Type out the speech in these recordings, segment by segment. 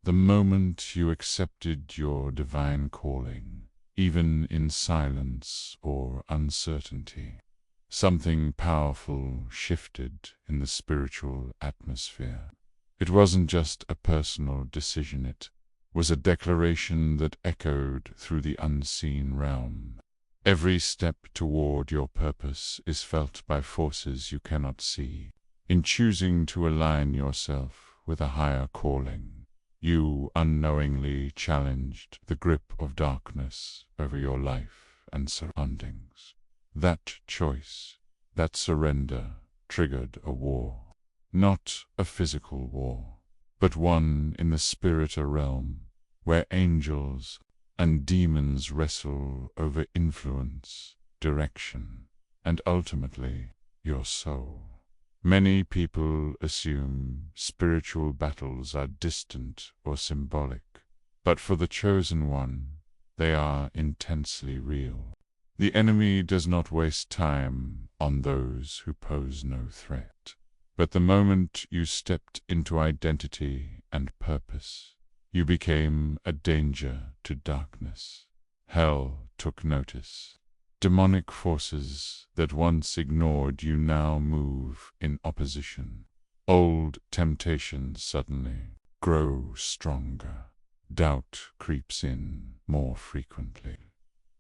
The moment you accepted your divine calling, even in silence or uncertainty, something powerful shifted in the spiritual atmosphere. It wasn't just a personal decision, it was a declaration that echoed through the unseen realm. Every step toward your purpose is felt by forces you cannot see. In choosing to align yourself with a higher calling, you unknowingly challenged the grip of darkness over your life and surroundings. That choice, that surrender, triggered a war. Not a physical war, but one in the spiritual realm, where angels and demons wrestle over influence, direction, and ultimately your soul. Many people assume spiritual battles are distant or symbolic, but for the chosen one, they are intensely real. The enemy does not waste time on those who pose no threat. But the moment you stepped into identity and purpose, you became a danger to darkness. Hell took notice. Demonic forces that once ignored you now move in opposition. Old temptations suddenly grow stronger. Doubt creeps in more frequently.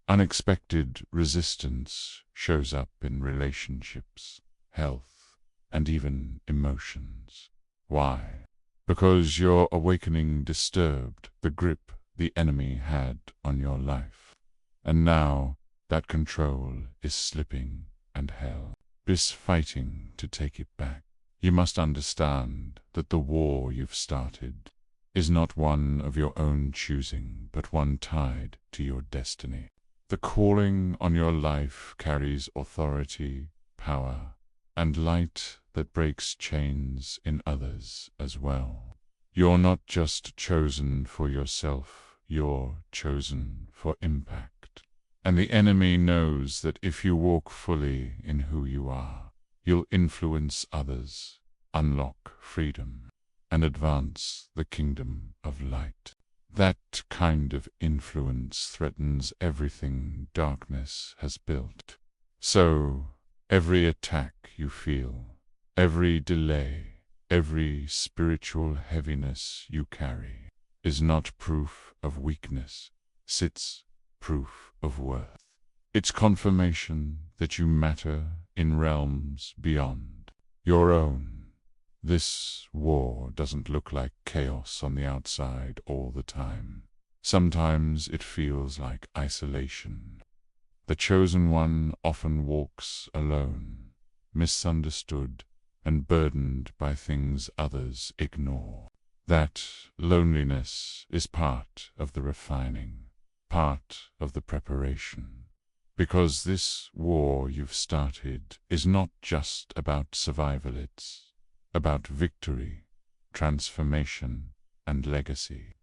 Unexpected resistance shows up in relationships, health, and even emotions. Why? Because your awakening disturbed the grip the enemy had on your life. And now that control is slipping, and hell is fighting to take it back. You must understand that the war you've started is not one of your own choosing, but one tied to your destiny. The calling on your life carries authority, power, and light that breaks chains in others as well. You're not just chosen for yourself, you're chosen for impact. And the enemy knows that if you walk fully in who you are, you'll influence others, unlock freedom, and advance the kingdom of light. That kind of influence threatens everything darkness has built. So, every attack you feel, every delay, every spiritual heaviness you carry, is not proof of weakness, it's proof of worth. It's confirmation that you matter in realms beyond your own. This war doesn't look like chaos on the outside all the time. Sometimes it feels like isolation. The chosen one often walks alone, misunderstood and burdened by things others ignore. That loneliness is part of the refining, part of the preparation. Because this war you've started is not just about survival, it's about victory, transformation, and legacy.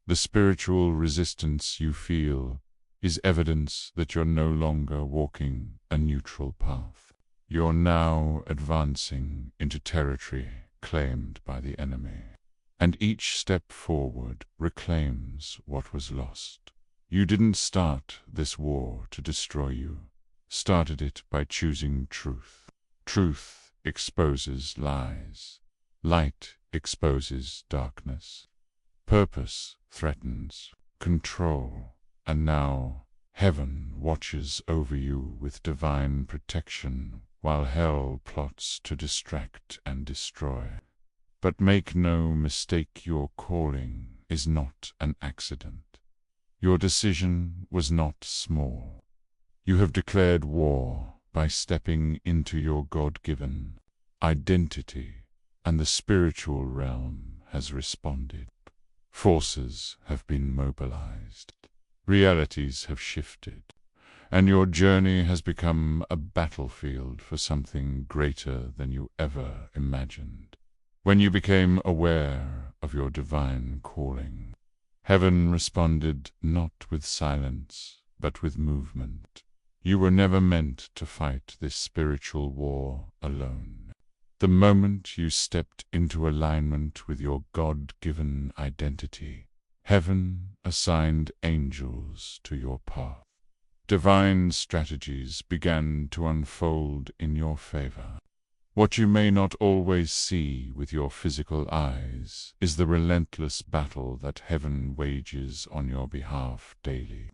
The spiritual resistance you feel is evidence that you're no longer walking a neutral path. You're now advancing into territory claimed by the enemy, and each step forward reclaims what was lost. You didn't start this war to destroy you, started it by choosing truth. Truth exposes lies. Light exposes darkness. Purpose threatens control. And now heaven watches over you with divine protection, while hell plots to distract and destroy. But make no mistake, your calling is not an accident. Your decision was not small. You have declared war by stepping into your God-given identity, and the spiritual realm has responded. Forces have been mobilized. Realities have shifted, and your journey has become a battlefield for something greater than you ever imagined. When you became aware of your divine calling, heaven responded not with silence, but with movement. You were never meant to fight this spiritual war alone. The moment you stepped into alignment with your God-given identity, heaven assigned angels to your path. Divine strategies began to unfold in your favor. What you may not always see with your physical eyes is the relentless battle that heaven wages on your behalf daily.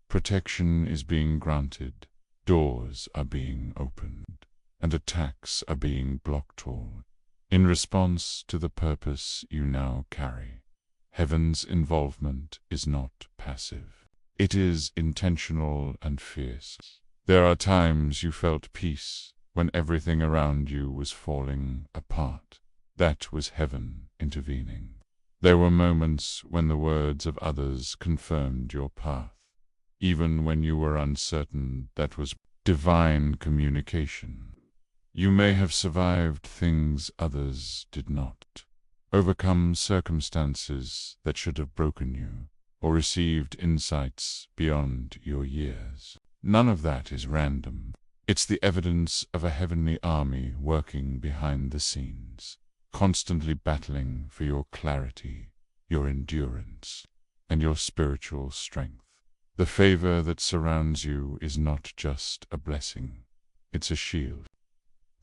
Protection is being granted, doors are being opened, and attacks are being blocked all in response to the purpose you now carry. Heaven's involvement is not passive. It is intentional and fierce. There are times you felt peace when everything around you was falling apart. That was heaven intervening. There were moments when the words of others confirmed your path. Even when you were uncertain, that was divine communication. You may have survived things others did not, overcome circumstances that should have broken you, or received insights beyond your years. None of that is random. It's the evidence of a heavenly army working behind the scenes, constantly battling for your clarity, your endurance, and your spiritual strength. The favor that surrounds you is not just a blessing, it's a shield.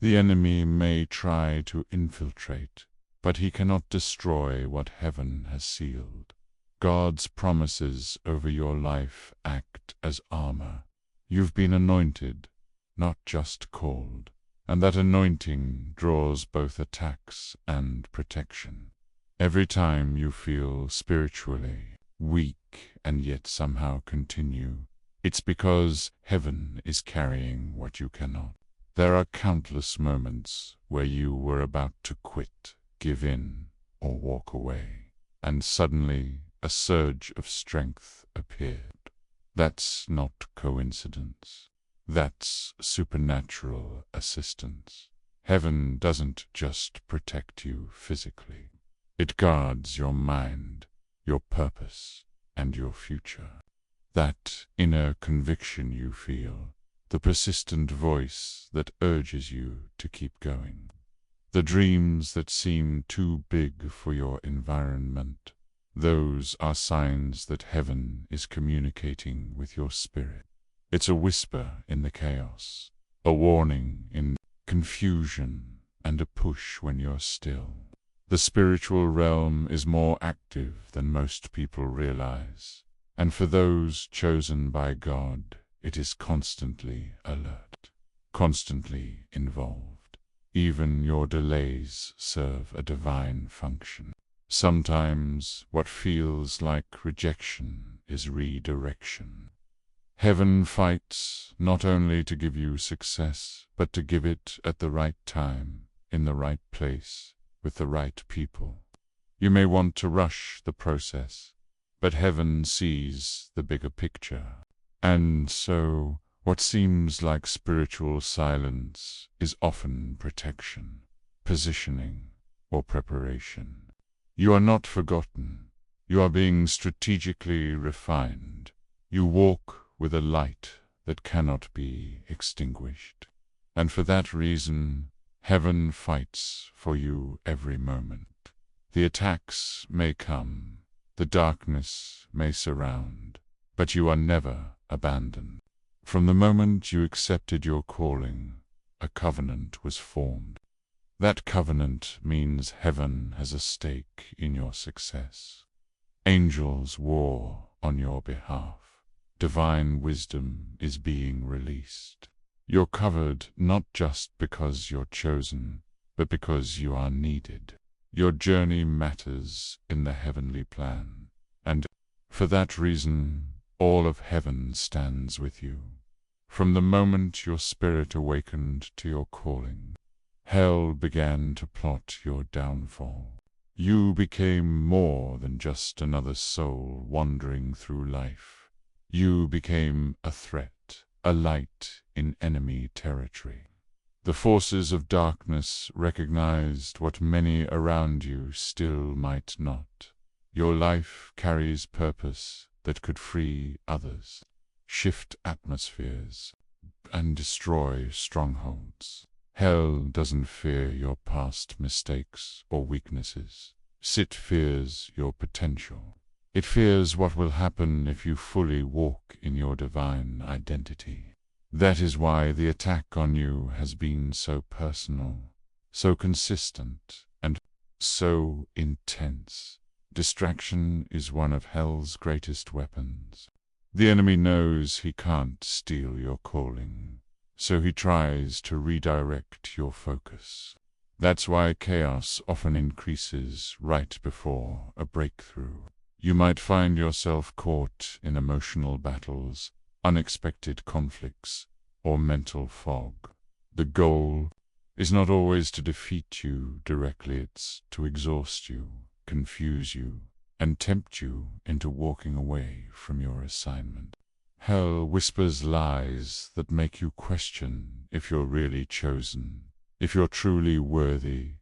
The enemy may try to infiltrate, but he cannot destroy what heaven has sealed. God's promises over your life act as armor. You've been anointed, not just called, and that anointing draws both attacks and protection. Every time you feel spiritually weak and yet somehow continue, it's because heaven is carrying what you cannot. There are countless moments where you were about to quit, give in, or walk away, and suddenly a surge of strength appeared. That's not coincidence. That's supernatural assistance. Heaven doesn't just protect you physically. It guards your mind, your purpose, and your future. That inner conviction you feel, the persistent voice that urges you to keep going. The dreams that seem too big for your environment, those are signs that heaven is communicating with your spirit. It's a whisper in the chaos, a warning in confusion, and a push when you're still. The spiritual realm is more active than most people realize, and for those chosen by God, it is constantly alert, constantly involved. Even your delays serve a divine function. Sometimes what feels like rejection is redirection. Heaven fights not only to give you success, but to give it at the right time, in the right place, with the right people. You may want to rush the process, but heaven sees the bigger picture. And so, what seems like spiritual silence is often protection, positioning, or preparation. You are not forgotten. You are being strategically refined. You walk with a light that cannot be extinguished. And for that reason, heaven fights for you every moment. The attacks may come, the darkness may surround, but you are never abandoned. From the moment you accepted your calling, a covenant was formed. That covenant means heaven has a stake in your success. Angels war on your behalf. Divine wisdom is being released. You're covered not just because you're chosen, but because you are needed. Your journey matters in the heavenly plan, and for that reason, all of heaven stands with you. From the moment your spirit awakened to your calling, hell began to plot your downfall. You became more than just another soul wandering through life. You became a threat, a light in enemy territory. The forces of darkness recognized what many around you still might not. Your life carries purpose that could free others, shift atmospheres, and destroy strongholds. Hell doesn't fear your past mistakes or weaknesses. It fears your potential. It fears what will happen if you fully walk in your divine identity. That is why the attack on you has been so personal, so consistent, and so intense. Distraction is one of hell's greatest weapons. The enemy knows he can't steal your calling, so he tries to redirect your focus. That's why chaos often increases right before a breakthrough. You might find yourself caught in emotional battles, unexpected conflicts, or mental fog. The goal is not always to defeat you directly, it's to exhaust you, confuse you, and tempt you into walking away from your assignment. Hell whispers lies that make you question if you're really chosen, if you're truly worthy,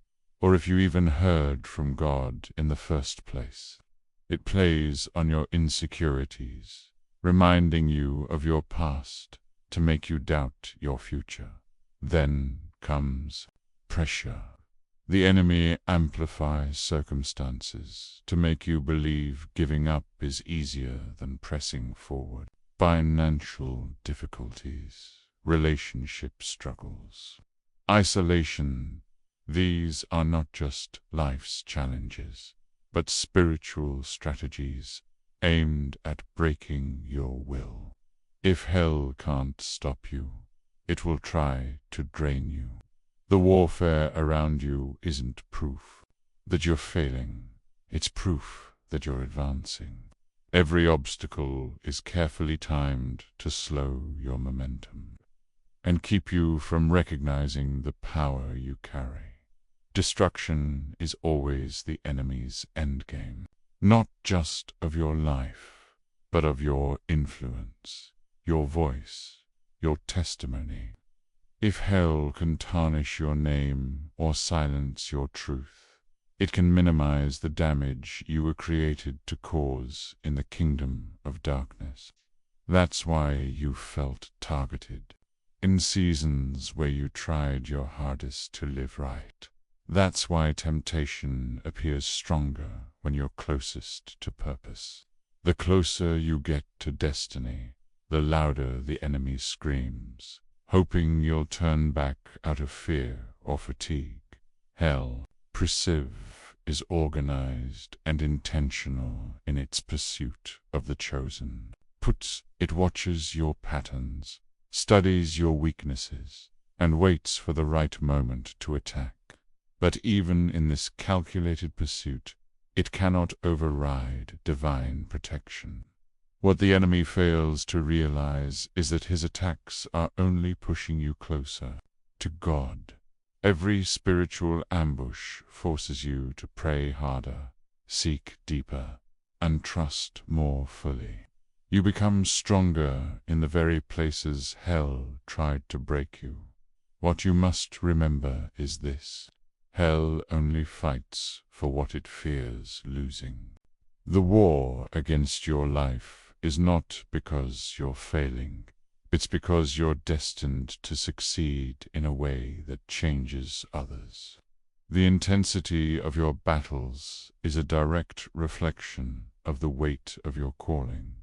or if you even heard from God in the first place. It plays on your insecurities, reminding you of your past to make you doubt your future. Then comes pressure. The enemy amplifies circumstances to make you believe giving up is easier than pressing forward. Financial difficulties, relationship struggles, isolation, these are not just life's challenges, but spiritual strategies aimed at breaking your will. If hell can't stop you, it will try to drain you. The warfare around you isn't proof that you're failing, it's proof that you're advancing. Every obstacle is carefully timed to slow your momentum and keep you from recognizing the power you carry. Destruction is always the enemy's endgame, not just of your life, but of your influence, your voice, your testimony. If hell can tarnish your name or silence your truth, it can minimize the damage you were created to cause in the kingdom of darkness. That's why you felt targeted, in seasons where you tried your hardest to live right. That's why temptation appears stronger when you're closest to purpose. The closer you get to destiny, the louder the enemy screams, hoping you'll turn back out of fear or fatigue. Hell, perceive, is organized and intentional in its pursuit of the chosen. It watches your patterns, studies your weaknesses, and waits for the right moment to attack. But even in this calculated pursuit, it cannot override divine protection. What the enemy fails to realize is that his attacks are only pushing you closer to God. Every spiritual ambush forces you to pray harder, seek deeper, and trust more fully. You become stronger in the very places hell tried to break you. What you must remember is this: hell only fights for what it fears losing. The war against your life is not because you're failing. It's because you're destined to succeed in a way that changes others. The intensity of your battles is a direct reflection of the weight of your calling.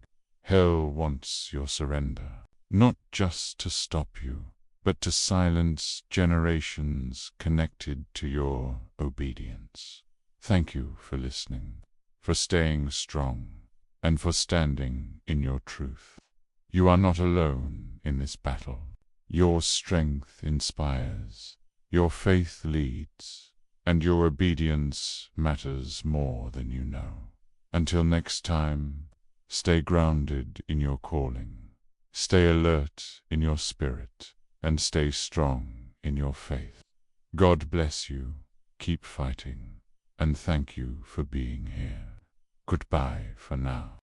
Hell wants your surrender, not just to stop you, but to silence generations connected to your obedience. Thank you for listening, for staying strong, and for standing in your truth. You are not alone in this battle. Your strength inspires, your faith leads, and your obedience matters more than you know. Until next time, stay grounded in your calling, stay alert in your spirit, and stay strong in your faith. God bless you, keep fighting, and thank you for being here. Goodbye for now.